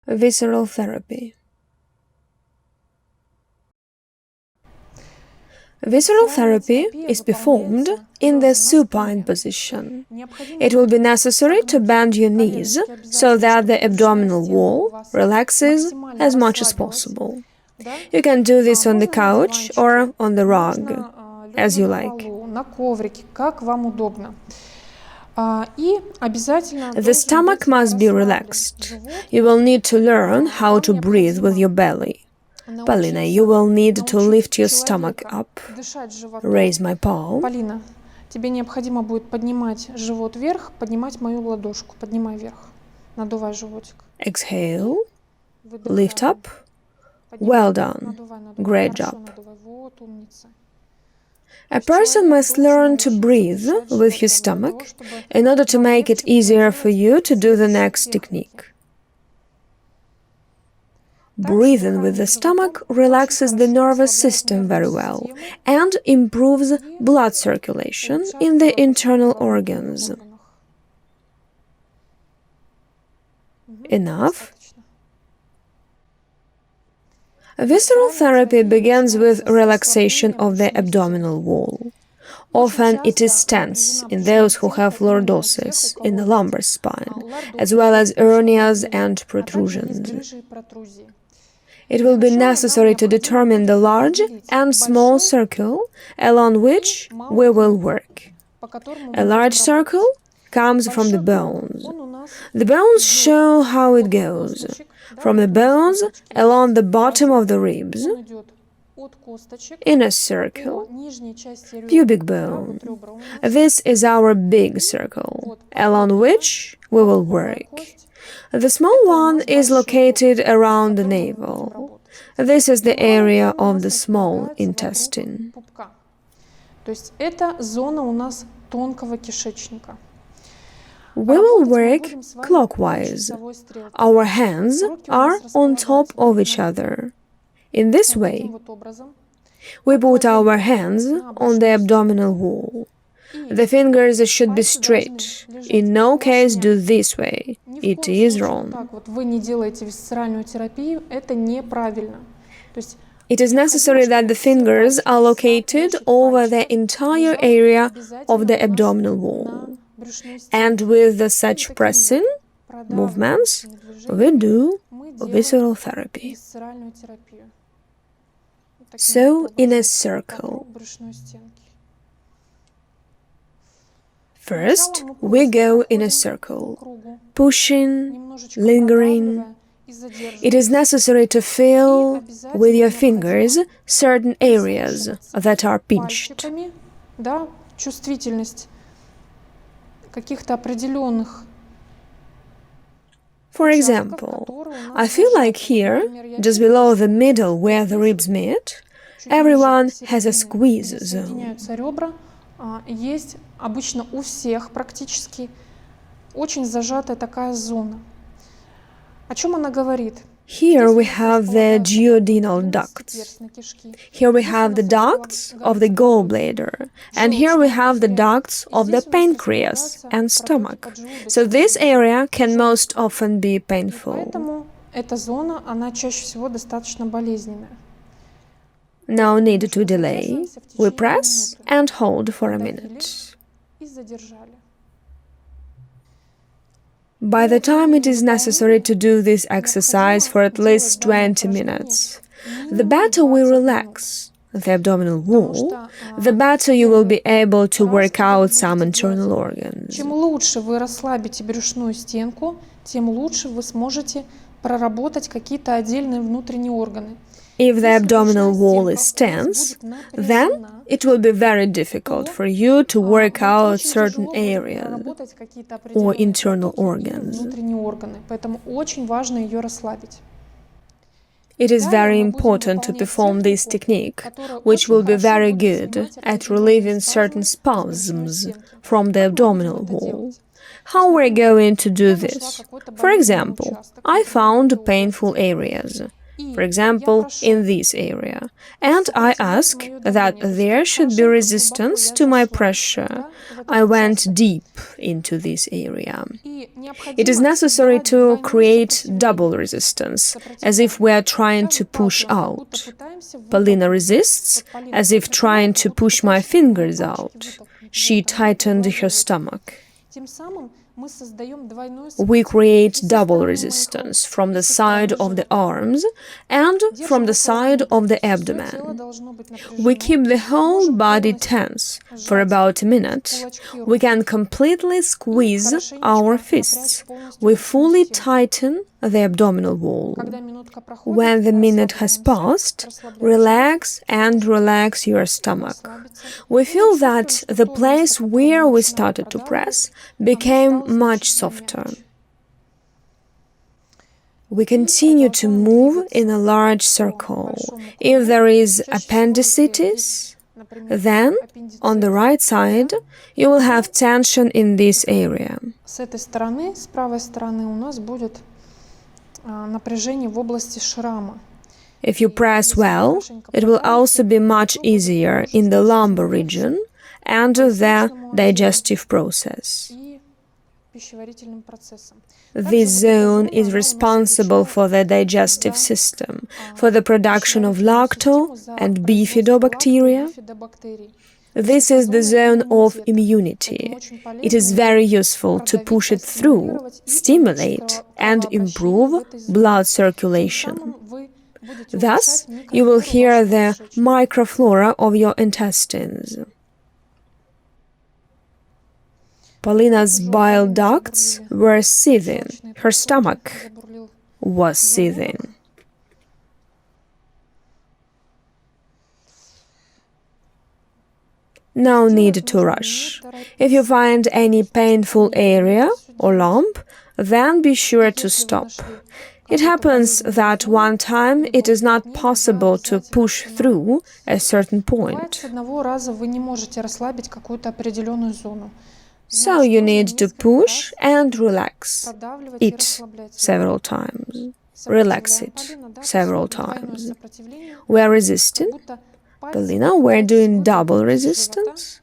Visceral therapy. Visceral therapy is performed in the supine position. It will be necessary to bend your knees so that the abdominal wall relaxes as much as possible. You can do this on the couch or on the rug, as you like. The stomach must be relaxed. You will need to learn how to breathe with your belly. Полина, you will need to lift your stomach up. Raise my palm. Полина, тебе необходимо будет поднимать живот вверх, поднимать мою ладошку. Поднимай вверх. Надувай животик. Exhale. Lift up. Well done. Great job. Вот умница. A person must learn to breathe with his stomach in order to make it easier for you to do the next technique. Breathing with the stomach relaxes the nervous system very well and improves blood circulation in the internal organs. Enough? Visceral therapy begins with relaxation of the abdominal wall. Often it is tense in those who have lordosis in the lumbar spine, as well as hernias and protrusions. It will be necessary to determine the large and small circle along which we will work. A large circle comes from the bones. The bones show how it goes. From the bones along the bottom of the ribs, in a circle, pubic bone. This is our big circle, along which we will work. The small one is located around the navel. This is the area of the small intestine. То есть это зона у нас тонкого кишечника. We will work clockwise. Our hands are on top of each other. In this way, we put our hands on the abdominal wall. The fingers should be straight. In no case do this way. It is wrong. It is necessary that the fingers are located over the entire area of the abdominal wall. And with such pressing movements, we do visceral therapy. So, in a circle. First, we go in a circle, pushing, lingering. It is necessary to feel with your fingers certain areas that are pinched. For example, I feel like here, just below the middle where the ribs meet, everyone has a squeeze zone. Есть обычно у всех практически очень зажатая такая зона. О чем она говорит? Here we have the duodenal ducts. Here we have the ducts of the gallbladder. And here we have the ducts of the pancreas and stomach. So this area can most often be painful. Поэтому эта зона, она чаще всего достаточно болезненная. No need to delay. We press and hold for a minute. By the time it is necessary to do this exercise for at least 20 minutes, the better we relax the abdominal wall, the better you will be able to work out some internal organs. Чем лучше вы расслабите брюшную стенку, тем лучше вы сможете проработать какие-то отдельные внутренние органы. If the abdominal wall is tense, then it will be very difficult for you to work out certain areas or internal organs. It is very important to perform this technique, which will be very good at relieving certain spasms from the abdominal wall. How we're going to do this? For example, I found painful areas. for example, in this area, and I ask that there should be resistance to my pressure. I went deep into this area. It is necessary to create double resistance, as if we are trying to push out. Polina resists, as if trying to push my fingers out. She tightened her stomach. We create double resistance from the side of the arms and from the side of the abdomen. We keep the whole body tense for about a minute. We can completely squeeze our fists. We fully tighten the abdominal wall. When the minute has passed, relax and relax your stomach. We feel that the place where we started to press became much softer. We continue to move in a large circle. If there is appendicitis, then on the right side you will have tension in this area. С этой стороны, с правой стороны у нас будет напряжение в области шрама. If you press well, it will also be much easier in the lumbar region and the digestive process. This zone is responsible for the digestive system, for the production of lacto and bifidobacteria. This is the zone of immunity. It is very useful to push it through, stimulate, and improve blood circulation. Thus, you will hear the microflora of your intestines. Polina's bile ducts were seething. Her stomach was seething. No need to rush. If you find any painful area or lump, then be sure to stop. It happens that one time it is not possible to push through a certain point. So you need to push and relax it several times. Relax it several times. We are resisting. Polina, we're doing double resistance.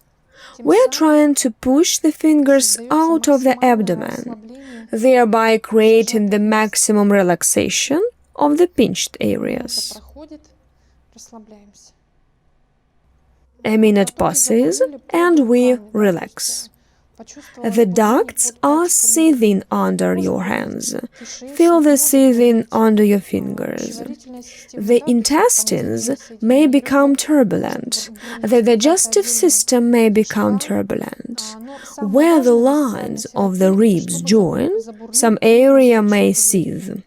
We're trying to push the fingers out of the abdomen, thereby creating the maximum relaxation of the pinched areas. A minute passes and we relax. The ducts are seething under your hands. Feel the seething under your fingers. The intestines may become turbulent. The digestive system may become turbulent. Where the lines of the ribs join, some area may seethe.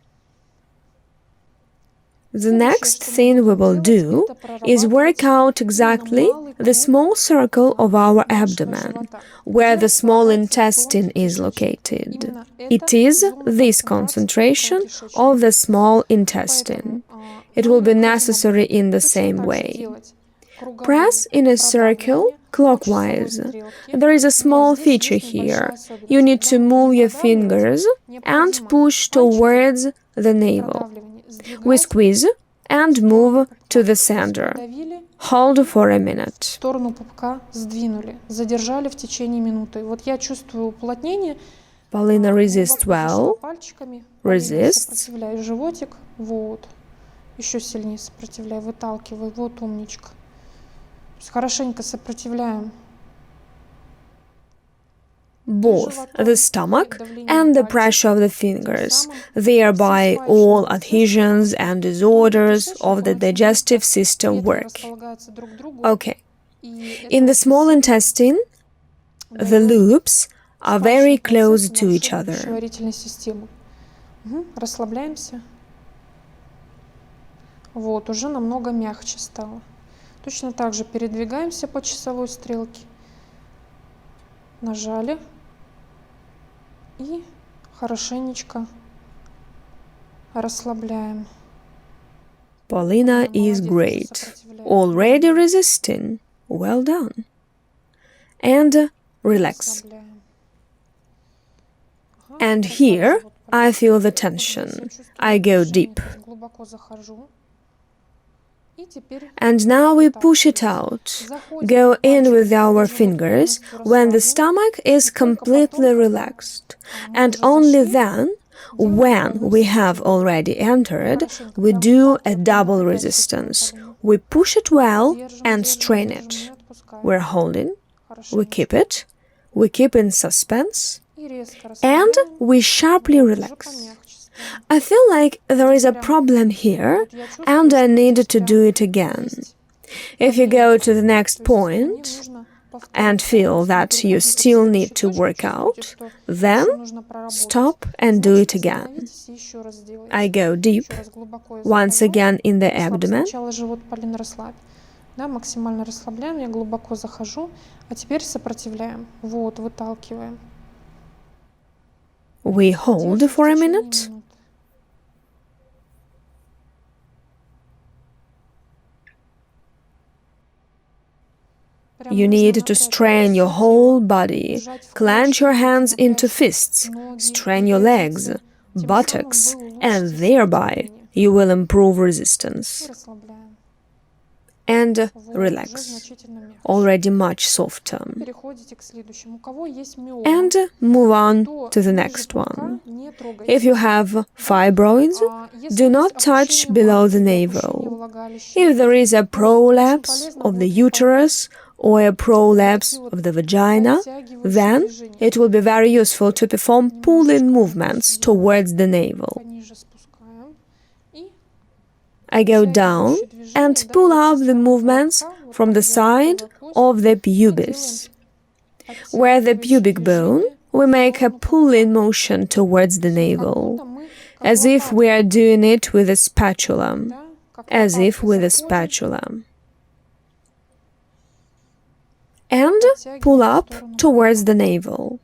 The next thing we will do is work out exactly the small circle of our abdomen, where the small intestine is located. It is this concentration of the small intestine. It will be necessary in the same way. Press in a circle clockwise. There is a small feature here. You need to move your fingers and push towards the navel. We squeeze and move to the center. Hold for a minute. Polina resists well. Resists. Еще сильнее сопротивляй, выталкивай. Вот умничка. Хорошенько сопротивляем. Both the stomach and the pressure of the fingers, thereby all adhesions and disorders of the digestive system work. Okay. In the small intestine, the loops are very close to each other. Расслабляемся. Вот, уже намного мягче стало. Точно так же передвигаемся по часовой стрелке. Нажали. И хорошенечко расслабляем. Polina is great. Already resisting. Well done. And relax. And here I feel the tension. I go deep. And now we push it out. Go in with our fingers when the stomach is completely relaxed. And only then, when we have already entered, we do a double resistance. We push it well and strain it. We're holding, we keep it, we keep in suspense, and we sharply relax. I feel like there is a problem here, and I need to do it again. If you go to the next point and feel that you still need to work out, then stop and do it again. I go deep, once again in the abdomen. Да, максимально расслабляем, я глубоко захожу, а теперь сопротивляем. Вот, выталкиваем. We hold for a minute. You need to strain your whole body, clench your hands into fists, strain your legs, buttocks, and thereby you will improve resistance. And relax, already much softer. And move on to the next one. If you have fibroids, do not touch below the navel. If there is a prolapse of the uterus or a prolapse of the vagina, then it will be very useful to perform pulling movements towards the navel. I go down and pull up the movements from the side of the pubis. Where the pubic bone, we make a pulling motion towards the navel, as if we are doing it with a spatula, as if with a spatula. And pull up towards the navel.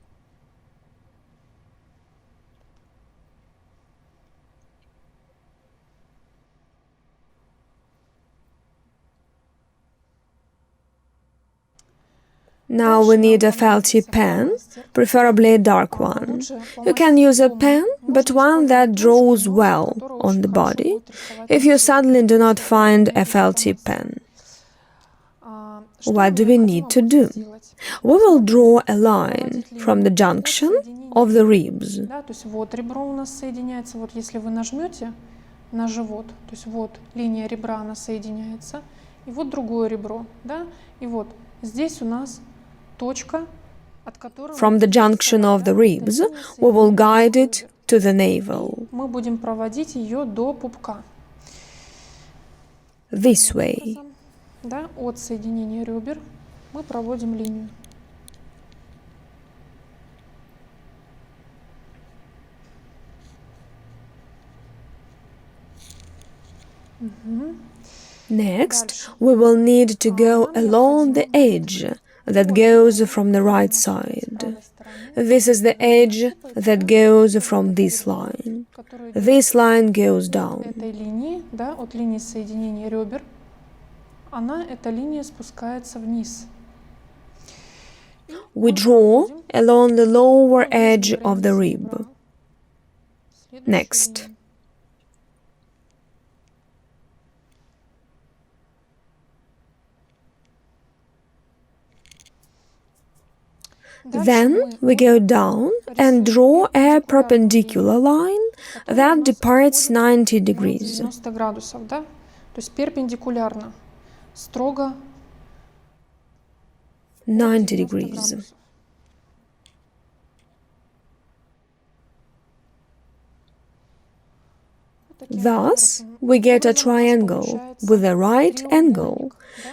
Now we need a felty pen, preferably a dark one. You can use a pen, but one that draws well on the body, if you suddenly do not find a felty pen. What do we need to do? We will draw a line from the junction of the ribs. То есть вот ребро у нас соединяется, вот если вы нажмете на живот, то есть вот линия ребра, она соединяется, и вот другое ребро, да, и вот здесь у нас точка, от которой... From the junction of the ribs, we will guide it to the navel. Мы будем проводить ее до пупка. This way. Да, от соединения ребер мы проводим линию. Next, we will need to go along the edge that goes from the right side. This is the edge that goes from this line. This line goes down. Этой линии, да, от линии соединения ребер, эта линия спускается вниз. We draw along the lower edge of the rib. Next. Then we go down and draw a perpendicular line that departs 90 degrees. 90 градусов, да? То есть перпендикулярно, строго 90 degrees. Thus, we get a triangle with a right angle.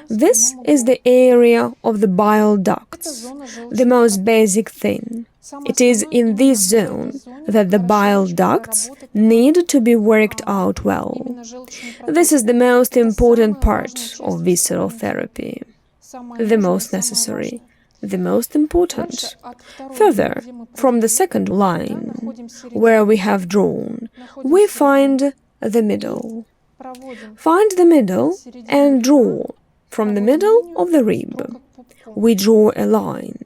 This is the area of the bile ducts, the most basic thing. It is in this zone that the bile ducts need to be worked out well. This is the most important part of visceral therapy, the most necessary, the most important. Further, from the second line, where we have drawn, we find the middle. Find the middle and draw from the middle of the rib. We draw a line.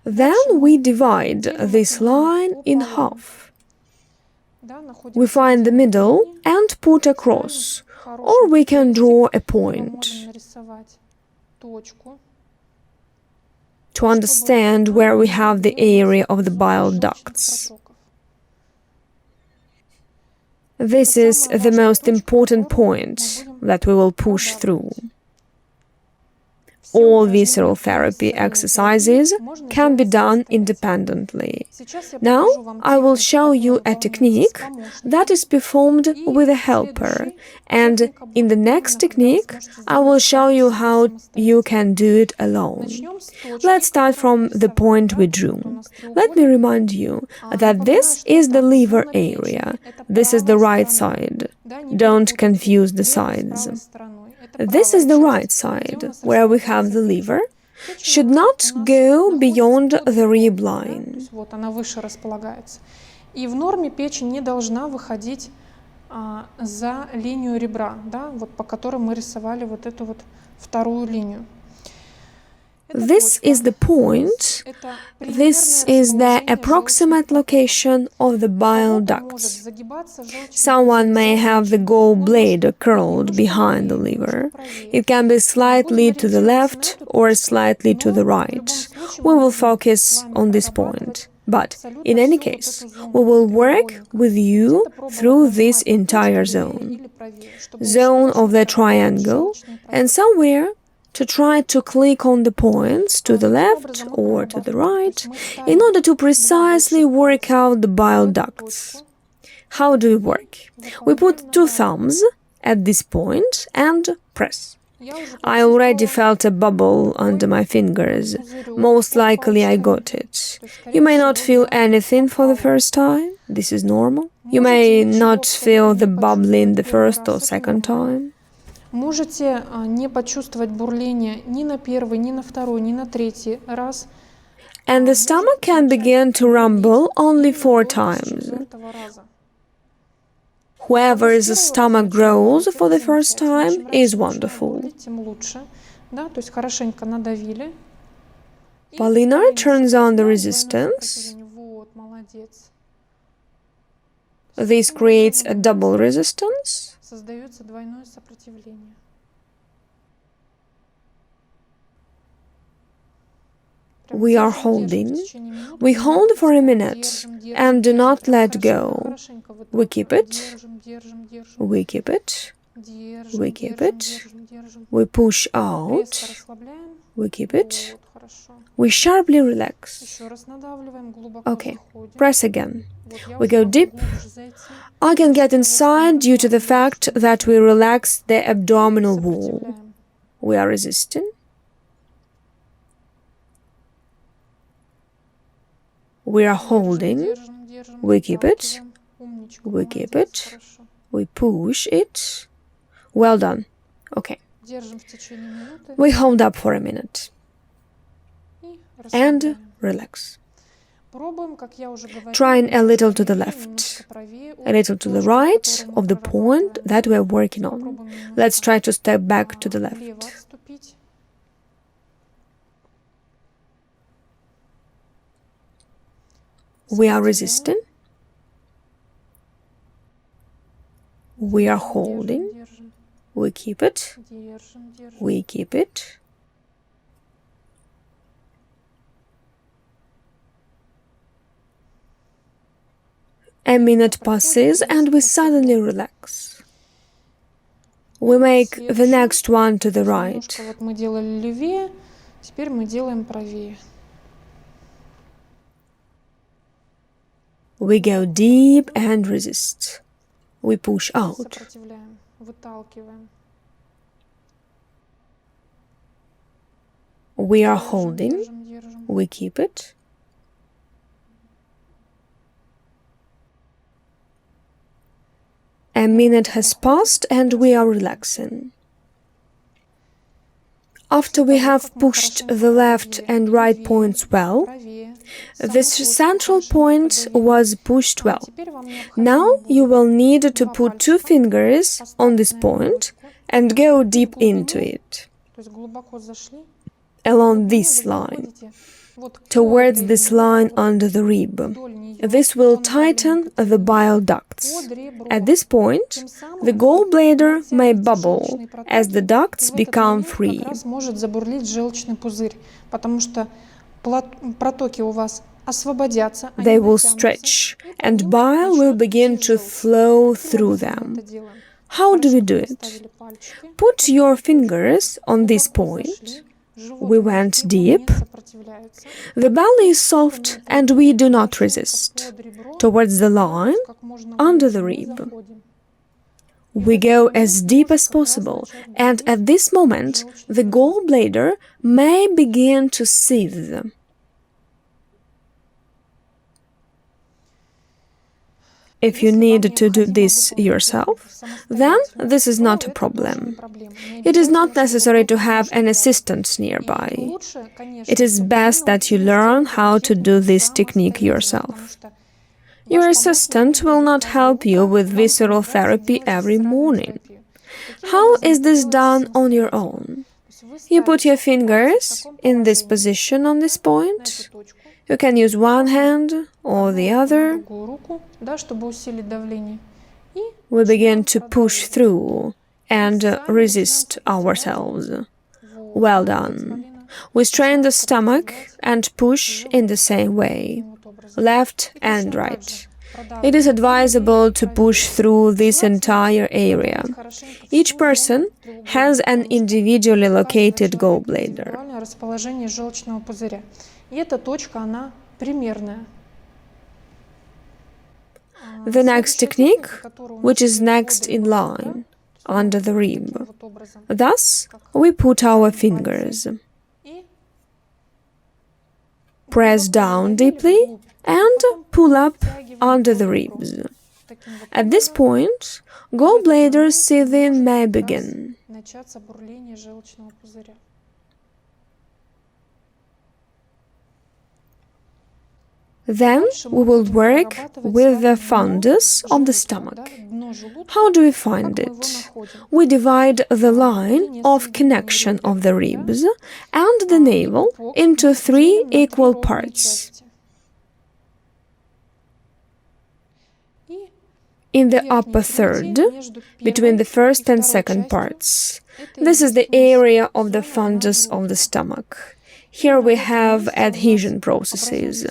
Then we divide this line in half. We find the middle and put a cross, or we can draw a point. To understand where we have the area of the bile ducts. This is the most important point that we will push through. All visceral therapy exercises can be done independently. Now I will show you a technique that is performed with a helper, and in the next technique I will show you how you can do it alone. Let's start from the point we drew. Let me remind you that this is the liver area. This is the right side. Don't confuse the sides. This is the right side, where we have the liver, should not go beyond the rib line. Вот она выше располагается. И в норме печень не должна выходить за линию ребра, да, вот по которой мы рисовали вот эту вот вторую линию. This is the point. This is the approximate location of the bile ducts. Someone may have the gallbladder curled behind the liver. It can be slightly to the left or slightly to the right. We will focus on this point. But, in any case, we will work with you through this entire zone of the triangle, and somewhere to try to click on the points to the left or to the right in order to precisely work out the bile ducts. How do we work? We put two thumbs at this point and press. I already felt a bubble under my fingers. Most likely I got it. You may not feel anything for the first time. This is normal. You may not feel the bubbling the first or second time. Можете не почувствовать бурление ни на первый, ни на второй, ни на третий раз. And the stomach can begin to rumble only 4 times. Whoever's stomach growls for the first time is wonderful. Тем лучше, да, то есть хорошенько надавили. Полина turns on the resistance. Вот, молодец. This creates a double resistance. Создается двойное сопротивление. We are holding. We hold for a minute and do not let go. We keep it. We keep it. We keep it. We push out. We keep it. We sharply relax. Okay, press again. We go deep. I can get inside due to the fact that we relax the abdominal wall. We are resisting. We are holding. We keep it. We keep it. We push it. Well done. Okay. We hold up for a minute. And relax. Trying a little to the left, a little to the right of the point that we are working on. Let's try to step back to the left. We are resisting. We are holding. We keep it. We keep it. A minute passes and we suddenly relax. We make the next one to the right. We go deep and resist. We push out. We are holding. We keep it. A minute has passed and we are relaxing. After we have pushed the left and right points well, this central point was pushed well. Now you will need to put 2 fingers on this point and go deep into it, along this line. towards this line under the rib. This will tighten the bile ducts. At this point, the gallbladder may bubble as the ducts become free. They will stretch, and bile will begin to flow through them. How do we do it? Put your fingers on this point. We went deep. The belly is soft and we do not resist. Towards the line, under the rib. We go as deep as possible, and at this moment, the gallbladder may begin to seethe. If you need to do this yourself, then this is not a problem. It is not necessary to have an assistant nearby. It is best that you learn how to do this technique yourself. Your assistant will not help you with visceral therapy every morning. How is this done on your own? You put your fingers in this position on this point. You can use one hand or the other. We begin to push through and resist ourselves. Well done. We strain the stomach and push in the same way, left and right. It is advisable to push through this entire area. Each person has an individually located gallbladder. The next technique, which is next in line, under the rib. Thus, we put our fingers. Press down deeply and pull up under the ribs. At this point, gallbladder seething may begin. Then we will work with the fundus of the stomach. How do we find it? We divide the line of connection of the ribs and the navel into 3 equal parts. In the upper third, between the first and second parts, this is the area of the fundus of the stomach. Here we have adhesion processes.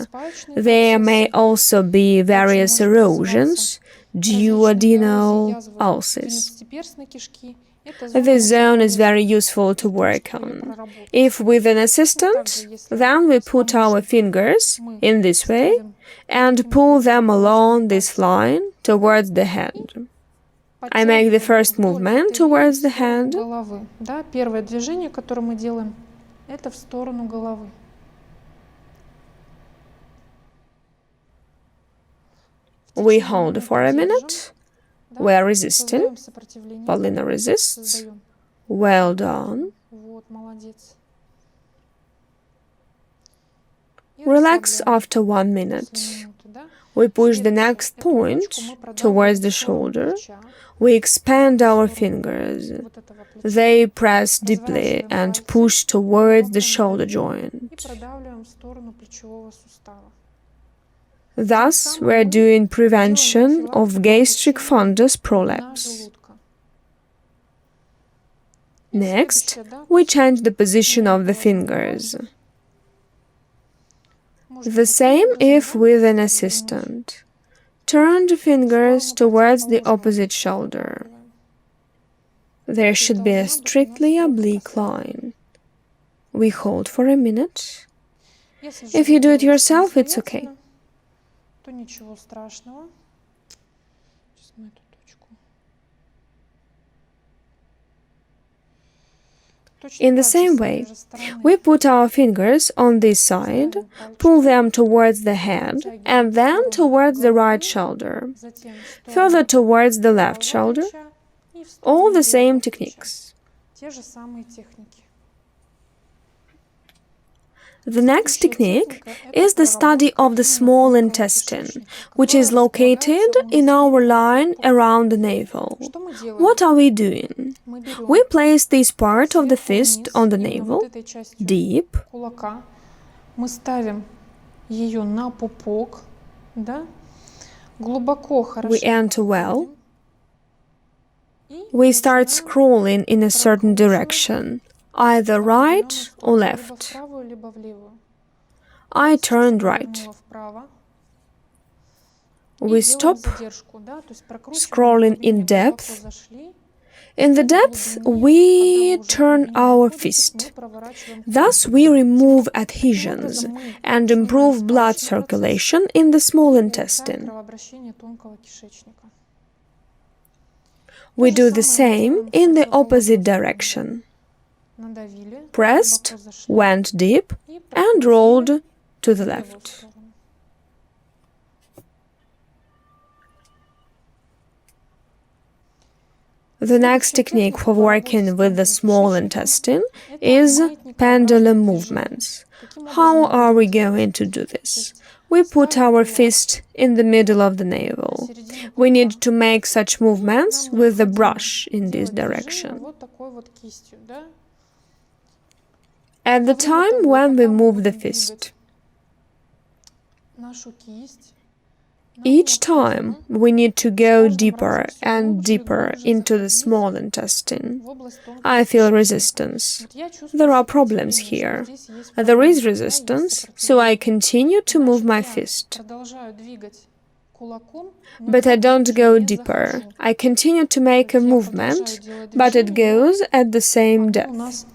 There may also be various erosions, duodenal ulcers. This zone is very useful to work on. If with an assistant, then we put our fingers in this way and pull them along this line towards the head. I make the first movement towards the head. Это в сторону головы. We hold for a minute. We are resisting. Paulina resists. Well done. Relax after 1 minute. We push the next point towards the shoulder. We expand our fingers. They press deeply and push towards the shoulder joint. Thus, we are doing prevention of gastric fundus prolapse. Next, we change the position of the fingers. The same if with an assistant. Turn the fingers towards the opposite shoulder. There should be a strictly oblique line. We hold for a minute. If you do it yourself, it's okay. In the same way, we put our fingers on this side, pull them towards the head, and then towards the right shoulder, further towards the left shoulder. All the same techniques. The next technique is the study of the small intestine, which is located in our line around the navel. What are we doing? We place this part of the fist on the navel, deep. Мы ставим ее на пупок, да? Глубоко, хорошо. We enter well. We start scrolling in a certain direction, either right or left. I turned right. We stop scrolling in depth. In the depth, we turn our fist. Thus, we remove adhesions and improve blood circulation in the small intestine. We do the same in the opposite direction. Pressed, went deep, and rolled to the left. The next technique for working with the small intestine is pendulum movements. How are we going to do this? We put our fist in the middle of the navel. We need to make such movements with the brush in this direction. At the time when we move the fist, each time we need to go deeper and deeper into the small intestine. I feel resistance. There are problems here. There is resistance, so I continue to move my fist. But I don't go deeper. I continue to make a movement, but it goes at the same depth.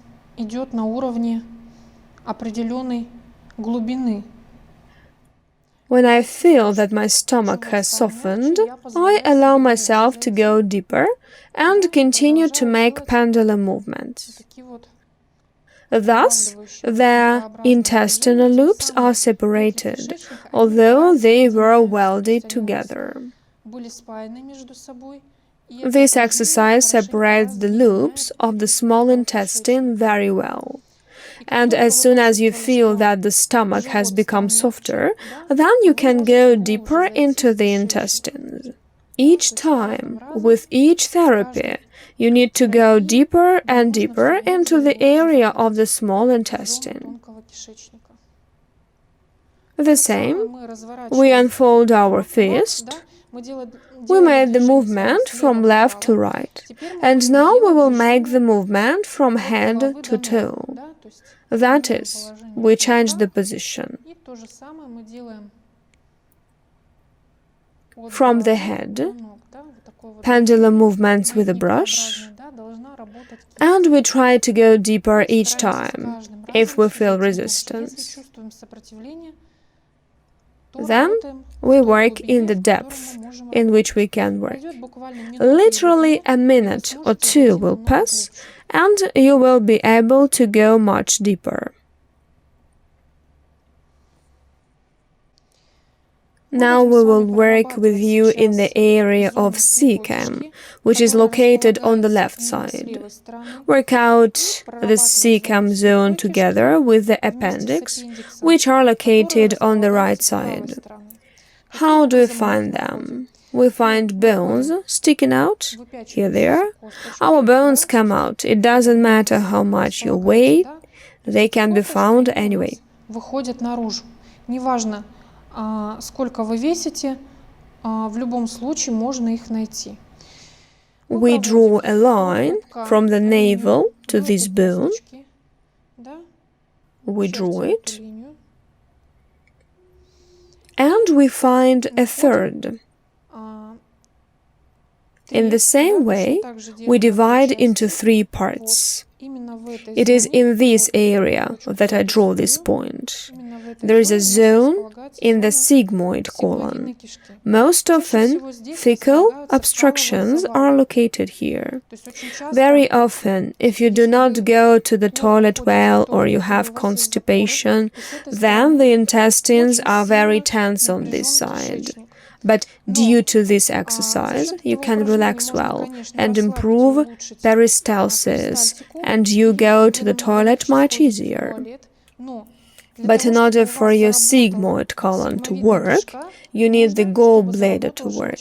When I feel that my stomach has softened, I allow myself to go deeper and continue to make pendulum movements. Thus, the intestinal loops are separated, although they were welded together. This exercise separates the loops of the small intestine very well. And as soon as you feel that the stomach has become softer, then you can go deeper into the intestines. Each time, with each therapy, you need to go deeper and deeper into the area of the small intestine. The same, we unfold our fist. We made the movement from left to right, and now we will make the movement from head to toe. That is, we change the position. From the head, pendulum movements with a brush, and we try to go deeper each time, if we feel resistance. Then we work in the depth in which we can work. Literally a minute or two will pass, and you will be able to go much deeper. Now we will work with you in the area of cecum, which is located on the left side. Work out the cecum zone together with the appendix, which are located on the right side. How do we find them? We find bones sticking out. Here they are. Our bones come out. It doesn't matter how much you weigh, they can be found anyway. Сколько вы весите, в любом случае можно их найти. We draw a line from the navel to this bone. We draw it. And we find a third. In the same way, we divide into 3 parts. It is in this area that I draw this point. There is a zone in the sigmoid colon. Most often, fecal obstructions are located here. Very often, if you do not go to the toilet well or you have constipation, then the intestines are very tense on this side. But due to this exercise, you can relax well and improve peristalsis, and you go to the toilet much easier. But in order for your sigmoid colon to work, you need the gallbladder to work,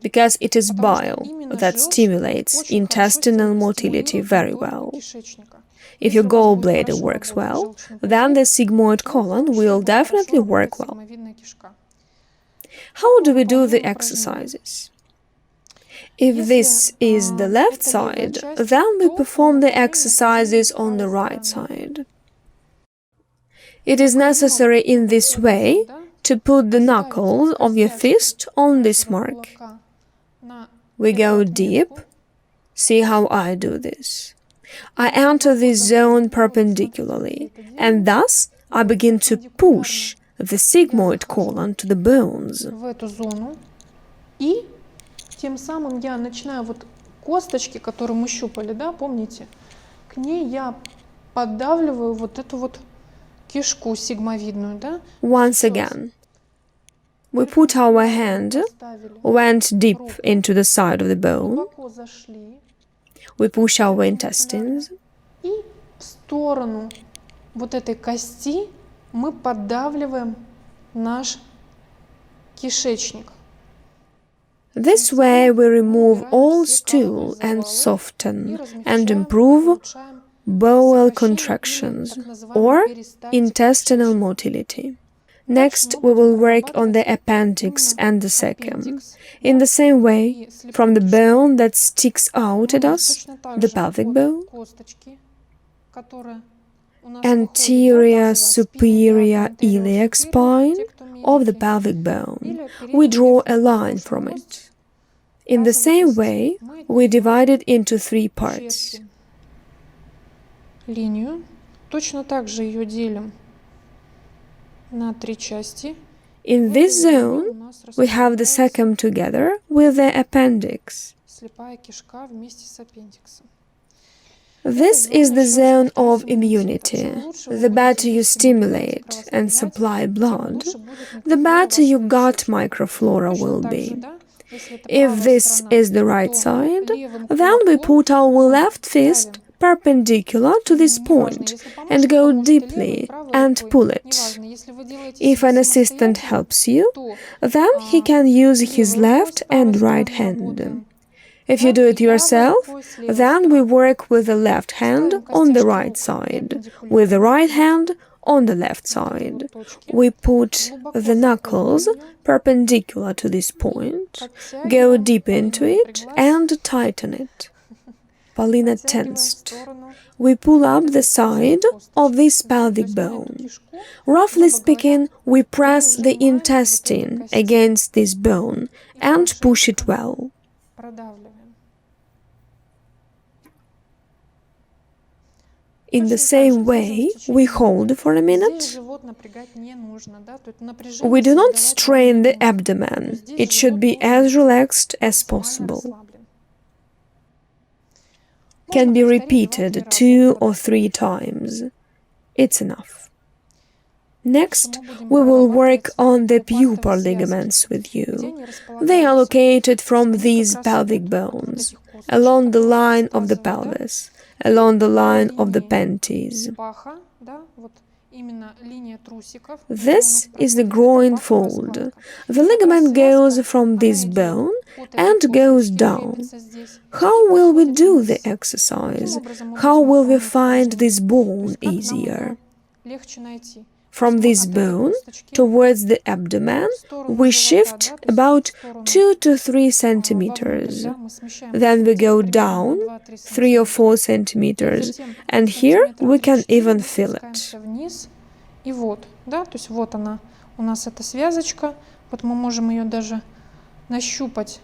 because it is bile that stimulates intestinal motility very well. If your gallbladder works well, then the sigmoid colon will definitely work well. How do we do the exercises? If this is the left side, then we perform the exercises on the right side. It is necessary in this way to put the knuckles of your fist on this mark. We go deep. See how I do this. I enter this zone perpendicularly, and thus I begin to push the sigmoid colon to the bones. И тем самым я начинаю вот косточки, которые мы щупали, да, помните? К ней я поддавливаю вот эту вот кишку сигмовидную, да? Once again, we put our hand, went deep into the side of the bone, we push our intestines, и в сторону вот этой кости мы поддавливаем наш кишечник. This way we remove all stool and soften and improve bowel contractions or intestinal motility. Next, we will work on the appendix and the cecum. In the same way, from the bone that sticks out at us, the pelvic bone, anterior superior iliac spine of the pelvic bone, we draw a line from it. In the same way, we divide it into 3 parts. Линию. Точно так же ее делим на 3 части. In this zone, we have the cecum together with the appendix. Слепая кишка вместе с аппендиксом. This is the zone of immunity. The better you stimulate and supply blood, the better your gut microflora will be. If this is the right side, then we put our left fist perpendicular to this point and go deeply and pull it. If an assistant helps you, then he can use his left and right hand. If you do it yourself, then we work with the left hand on the right side, with the right hand on the left side. We put the knuckles perpendicular to this point, go deep into it and tighten it. Paulina tensed. We pull up the side of this pelvic bone. Roughly speaking, we press the intestine against this bone and push it well. In the same way, we hold for a minute. We do not strain the abdomen. It should be as relaxed as possible. Can be repeated 2 or 3 times. It's enough. Next, we will work on the pupal ligaments with you. They are located from these pelvic bones, along the line of the pelvis, along the line of the panties. This is the groin fold. The ligament goes from this bone and goes down. How will we do the exercise? How will we find this bone easier? From this bone towards the abdomen, we shift about 2 to 3 centimeters. Then we go down 3 or 4 centimeters, and here we can even feel it. И вот, да, то есть вот она, у нас эта связочка, вот мы можем ее даже нащупать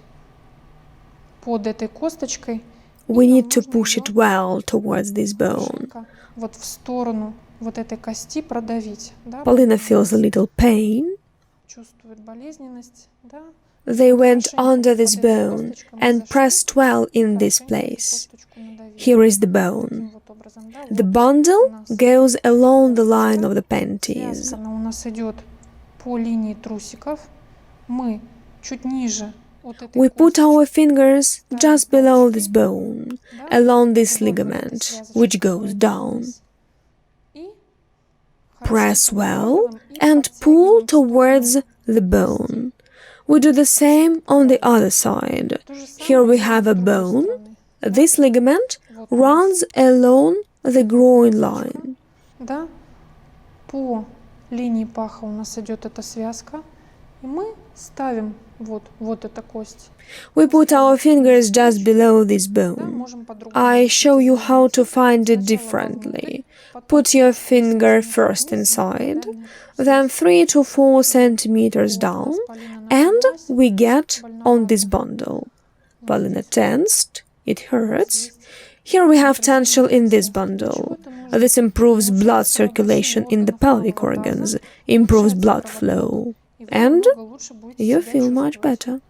под этой косточкой. We need to push it well towards this bone. Вот в сторону вот этой кости продавить. Да? Paulina feels a little pain. Чувствует болезненность, да? They went under this bone and pressed well in this place. Here is the bone. The bundle goes along the line of the panties. Она у нас идет по линии трусиков. Мы чуть ниже. We put our fingers just below this bone, along this ligament, which goes down. Press well and pull towards the bone. We do the same on the other side. Here we have a bone. This ligament runs along the groin line. Да? По линии паха у нас идет эта связка, и мы ставим вот эта кость. We put our fingers just below this Да, bone. можем по-другому. I show you how to find it differently. Put your finger first inside, then 3 to 4 centimeters down, and we get on this bundle. Polina tensed, it hurts. Here we have tension in this bundle. This improves blood circulation in the pelvic organs, improves blood flow, and you feel much better.